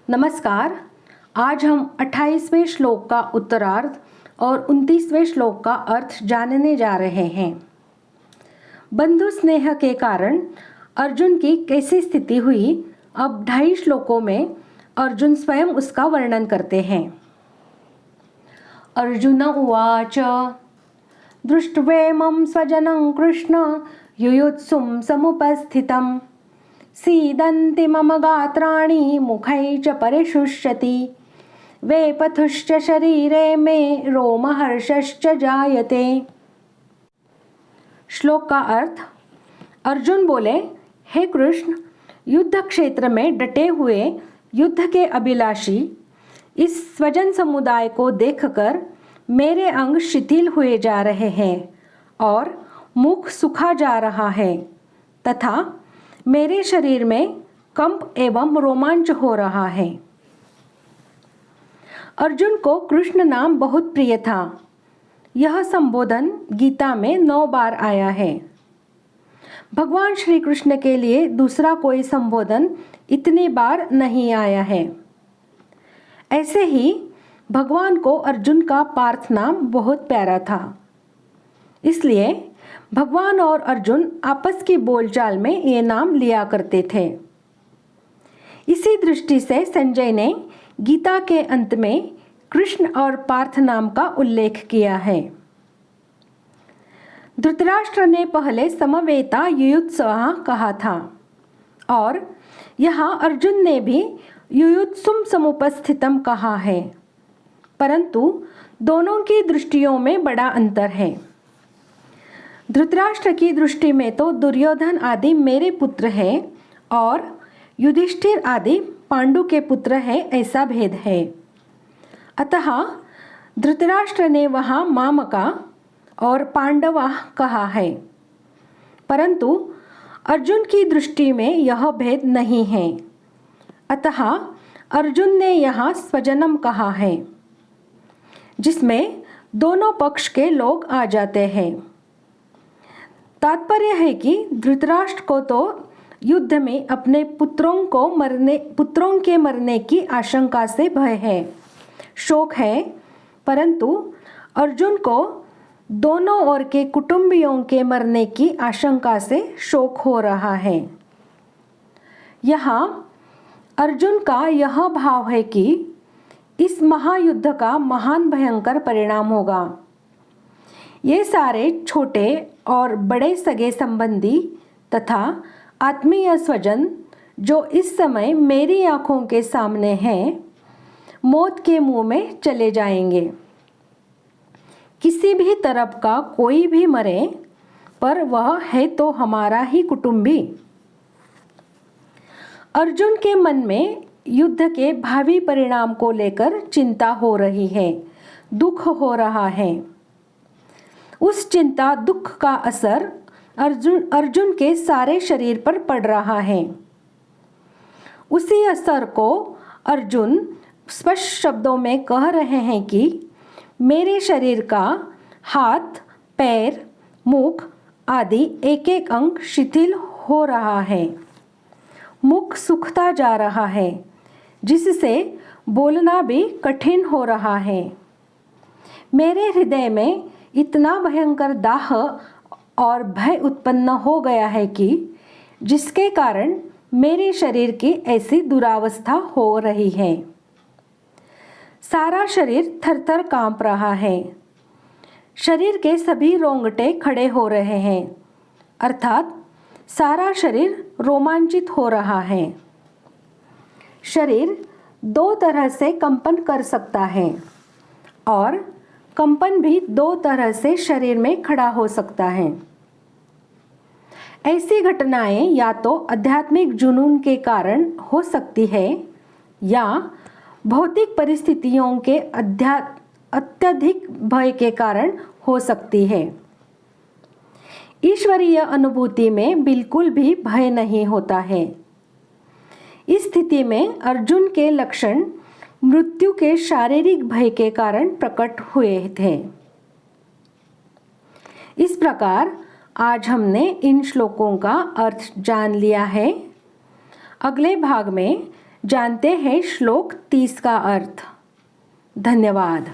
नमस्कार। आज हम 28वें श्लोक का उत्तरार्ध और 29वें श्लोक का अर्थ जानने जा रहे हैं। बंधु स्नेह के कारण अर्जुन की कैसी स्थिति हुई, अब 2.5 श्लोकों में अर्जुन स्वयं उसका वर्णन करते हैं। अर्जुन उवाच दृष्ट्वेमं स्वजनं कृष्ण युयुत्सुं समुपस्थितं सीदन्ति मम गात्राणि मुखै च परिशुष्यति वेपथुश्च शरीरे मे रोमहर्षश्च जायते। श्लोक का अर्थ। अर्जुन बोले, हे कृष्ण, युद्ध क्षेत्र में डटे हुए युद्ध के अभिलाषी इस स्वजन समुदाय को देखकर मेरे अंग शिथिल हुए जा रहे हैं और मुख सूखा जा रहा है तथा मेरे शरीर में कंप एवं रोमांच हो रहा है। अर्जुन को कृष्ण नाम बहुत प्रिय था। यह संबोधन गीता में 9 बार आया है। भगवान श्री कृष्ण के लिए दूसरा कोई संबोधन इतनी बार नहीं आया है। ऐसे ही भगवान को अर्जुन का पार्थ नाम बहुत प्यारा था, इसलिए भगवान और अर्जुन आपस की बोलचाल में ये नाम लिया करते थे। इसी दृष्टि से संजय ने गीता के अंत में कृष्ण और पार्थ नाम का उल्लेख किया है। धृतराष्ट्र ने पहले समवेता युयुत्सुः कहा था और यहाँ अर्जुन ने भी युयुत्सुं समुपस्थितम कहा है, परंतु दोनों की दृष्टियों में बड़ा अंतर है। धृतराष्ट्र की दृष्टि में तो दुर्योधन आदि मेरे पुत्र हैं और युधिष्ठिर आदि पांडु के पुत्र हैं, ऐसा भेद है। अतः धृतराष्ट्र ने वहाँ मामका और पांडवा कहा है, परंतु अर्जुन की दृष्टि में यह भेद नहीं है। अतः अर्जुन ने यहाँ स्वजनम कहा है, जिसमें दोनों पक्ष के लोग आ जाते हैं। तात्पर्य है कि धृतराष्ट्र को तो युद्ध में अपने पुत्रों के मरने की आशंका से भय है, शोक है, परंतु अर्जुन को दोनों ओर के कुटुंबियों के मरने की आशंका से शोक हो रहा है। यहाँ अर्जुन का यह भाव है कि इस महायुद्ध का महान भयंकर परिणाम होगा। ये सारे छोटे और बड़े सगे संबंधी तथा आत्मीय स्वजन जो इस समय मेरी आँखों के सामने हैं, मौत के मुंह में चले जाएंगे। किसी भी तरफ का कोई भी मरे, पर वह है तो हमारा ही कुटुंबी। अर्जुन के मन में युद्ध के भावी परिणाम को लेकर चिंता हो रही है, दुख हो रहा है। उस चिंता दुख का असर अर्जुन के सारे शरीर पर पड़ रहा है। उसी असर को अर्जुन स्पष्ट शब्दों में कह रहे हैं कि मेरे शरीर का हाथ, पैर, मुख आदि एक एक अंग शिथिल हो रहा है, मुख सूखता जा रहा है, जिससे बोलना भी कठिन हो रहा है। मेरे हृदय में इतना भयंकर दाह और भय उत्पन्न हो गया है कि जिसके कारण मेरे शरीर की ऐसी दुरावस्था हो रही है। सारा शरीर थर-थर कांप रहा है। शरीर के सभी रोंगटे खड़े हो रहे हैं, अर्थात सारा शरीर रोमांचित हो रहा है। शरीर 2 तरह से कंपन कर सकता है और कंपन भी 2 तरह से शरीर में खड़ा हो सकता है। ऐसी घटनाएं या तो आध्यात्मिक जुनून के कारण हो सकती है या भौतिक परिस्थितियों के अत्यधिक भय के कारण हो सकती है। ईश्वरीय अनुभूति में बिल्कुल भी भय नहीं होता है। इस स्थिति में अर्जुन के लक्षण मृत्यु के शारीरिक भय के कारण प्रकट हुए थे। इस प्रकार आज हमने इन श्लोकों का अर्थ जान लिया है। अगले भाग में जानते हैं श्लोक 30 का अर्थ। धन्यवाद।